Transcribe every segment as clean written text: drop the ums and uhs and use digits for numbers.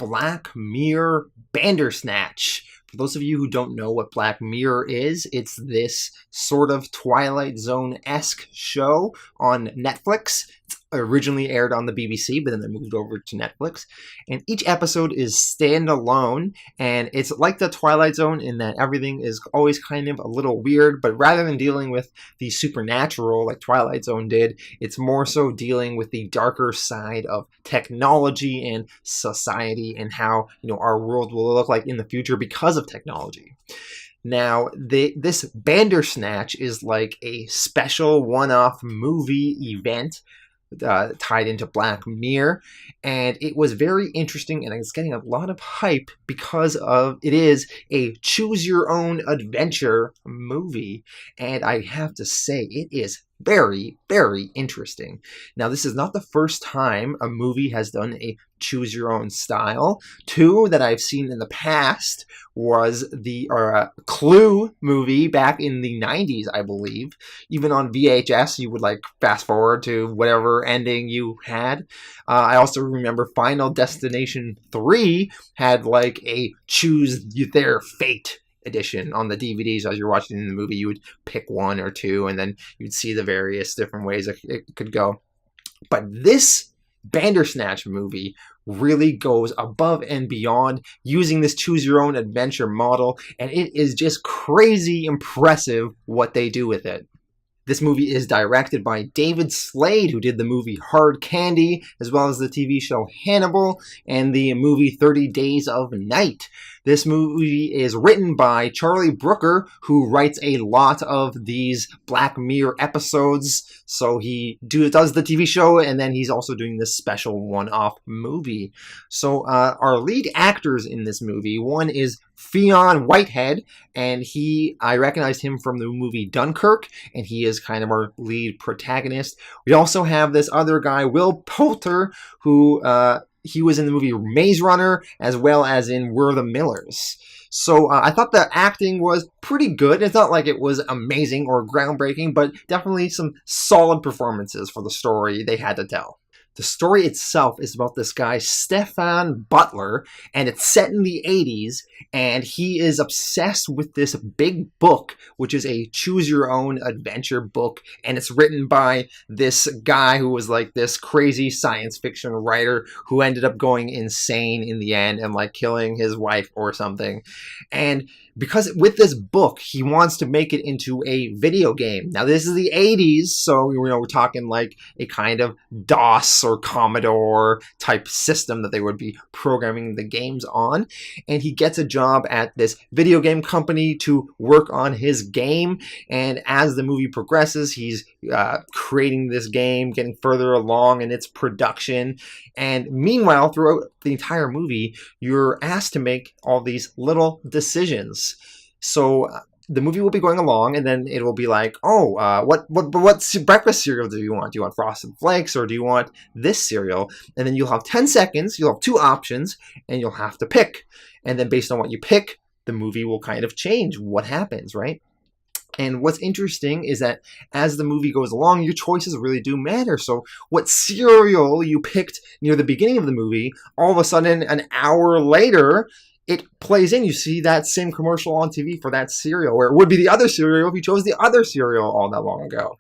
Black Mirror Bandersnatch. For those of you who don't know what Black Mirror is, it's this sort of Twilight Zone-esque show on Netflix. It's originally aired on the BBC, but then they moved over to Netflix. And each episode is standalone, and it's like the Twilight Zone in that everything is always kind of a little weird, but rather than dealing with the supernatural like Twilight Zone did, it's more so dealing with the darker side of technology and society and how, our world will look like in the future because of technology. Now, this Bandersnatch is like a special one-off movie event tied into Black Mirror, and it was very interesting, and it's getting a lot of hype because of it is a choose-your-own-adventure movie, and I have to say, it is very, very interesting. Now, this is not the first time a movie has done a choose-your-own style. Two that I've seen in the past was the Clue movie back in the 90s, I believe. Even on VHS, you would fast forward to whatever ending you had. I also remember Final Destination 3 had a choose their fate edition on the DVDs. As you're watching the movie, you would pick one or two, and then you'd see the various different ways it could go. But this Bandersnatch movie really goes above and beyond using this choose-your-own-adventure model, and it is just crazy impressive what they do with it. This movie is directed by David Slade, who did the movie Hard Candy, as well as the TV show Hannibal, and the movie 30 Days of Night. This movie is written by Charlie Brooker, who writes a lot of these Black Mirror episodes. So he does the TV show, and then he's also doing this special one-off movie. So our lead actors in this movie, one is Fionn Whitehead, and I recognized him from the movie Dunkirk, and he is kind of our lead protagonist. We also have this other guy, Will Poulter, who he was in the movie Maze Runner, as well as in We're the Millers. So I thought the acting was pretty good. It's not like it was amazing or groundbreaking, but definitely some solid performances for the story they had to tell. The story itself is about this guy, Stefan Butler, and it's set in the 80s, and he is obsessed with this big book, which is a choose-your-own-adventure book, and it's written by this guy who was this crazy science fiction writer who ended up going insane in the end and killing his wife or something. And because with this book, he wants to make it into a video game. Now, this is the 80s, so we're talking a kind of DOS or Commodore type system that they would be programming the games on. And he gets a job at this video game company to work on his game. And as the movie progresses, he's creating this game, getting further along in its production. And meanwhile, throughout the entire movie, you're asked to make all these little decisions. So the movie will be going along, and then it will be what breakfast cereal do you want? Do you want Frosted Flakes, or do you want this cereal? And then you'll have 10 seconds, you'll have two options, and you'll have to pick. And then based on what you pick, the movie will kind of change what happens, right? And what's interesting is that as the movie goes along, your choices really do matter. So what cereal you picked near the beginning of the movie, all of a sudden, an hour later, it plays in. You see that same commercial on TV for that cereal, where it would be the other cereal if you chose the other cereal all that long ago.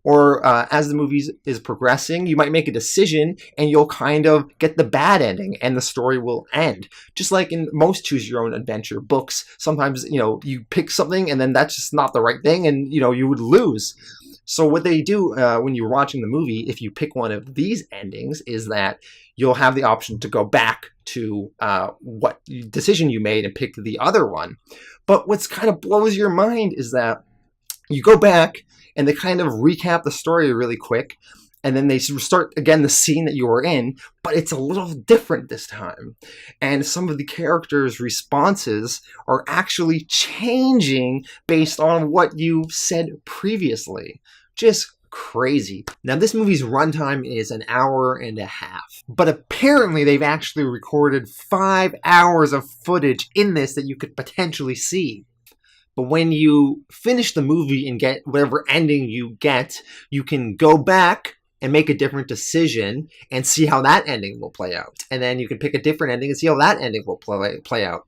Or as the movie is progressing, you might make a decision and you'll kind of get the bad ending and the story will end. Just like in most choose-your-own-adventure books, sometimes, you pick something and then that's just not the right thing and, you would lose. So what they do when you're watching the movie, if you pick one of these endings, is that you'll have the option to go back to what decision you made and pick the other one. But what's kind of blows your mind is that you go back and they kind of recap the story really quick, and then they start again the scene that you were in, but it's a little different this time. And some of the characters' responses are actually changing based on what you said previously. Just crazy. Now, this movie's runtime is an hour and a half, but apparently they've actually recorded 5 hours of footage in this that you could potentially see. But when you finish the movie and get whatever ending you get, you can go back and make a different decision and see how that ending will play out. And then you can pick a different ending and see how that ending will play out.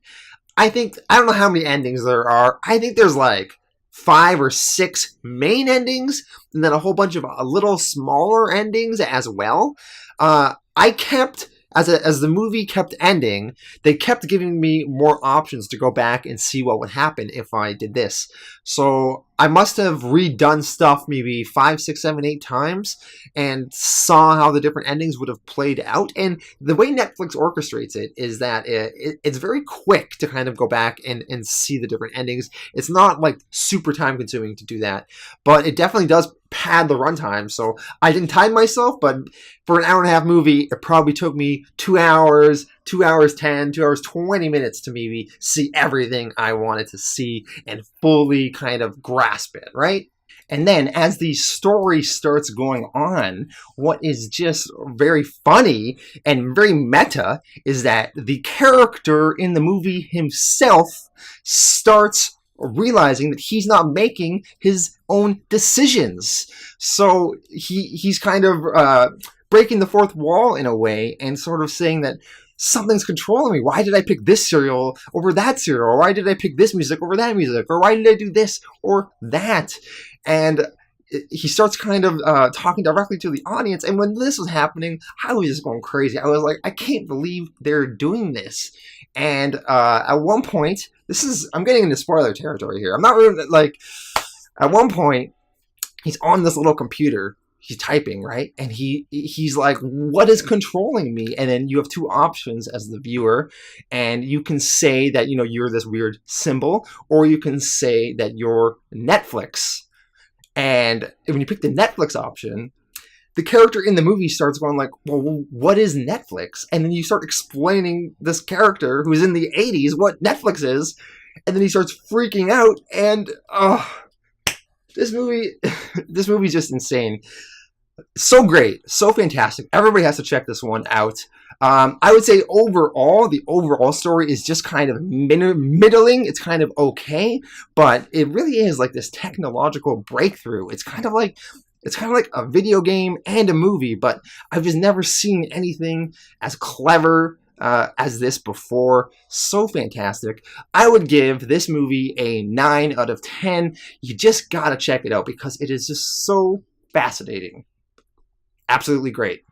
I don't know how many endings there are. I think there's like 5 or 6 main endings, and then a whole bunch of little smaller endings as well. I kept, as the movie kept ending, they kept giving me more options to go back and see what would happen if I did this. So I must have redone stuff maybe 5, 6, 7, 8 times and saw how the different endings would have played out. And the way Netflix orchestrates it is that it's very quick to kind of go back and see the different endings. It's not like super time consuming to do that, but it definitely does pad the runtime. So I didn't time myself, but for an hour-and-a-half movie, it probably took me 2 hours, 2 hours 10, 2 hours 20 minutes to maybe see everything I wanted to see and fully kind of grasp it, right? And then as the story starts going on, what is just very funny and very meta is that the character in the movie himself starts realizing that he's not making his own decisions. So he's kind of breaking the fourth wall in a way and sort of saying that something's controlling me. Why did I pick this cereal over that cereal? Or why did I pick this music over that music? Or why did I do this or that? And he starts kind of talking directly to the audience. And when this was happening, I was just going crazy. I was like, I can't believe they're doing this. And at one point, I'm getting into spoiler territory here. I'm not really, like, at one point, he's on this little computer. He's typing, right? And he's like, what is controlling me? And then you have 2 options as the viewer. And you can say that, you're this weird symbol, or you can say that you're Netflix. And when you pick the Netflix option, the character in the movie starts going like, well, what is Netflix? And then you start explaining this character who's in the 80s what Netflix is. And then he starts freaking out. And this movie's just insane. So great, so fantastic. Everybody has to check this one out. I would say the overall story is just kind of middling. It's kind of okay, but it really is like this technological breakthrough. It's kind of like a video game and a movie, but I've just never seen anything as clever as this before. So fantastic. I would give this movie a 9 out of 10. You just gotta check it out because it is just so fascinating. Absolutely great.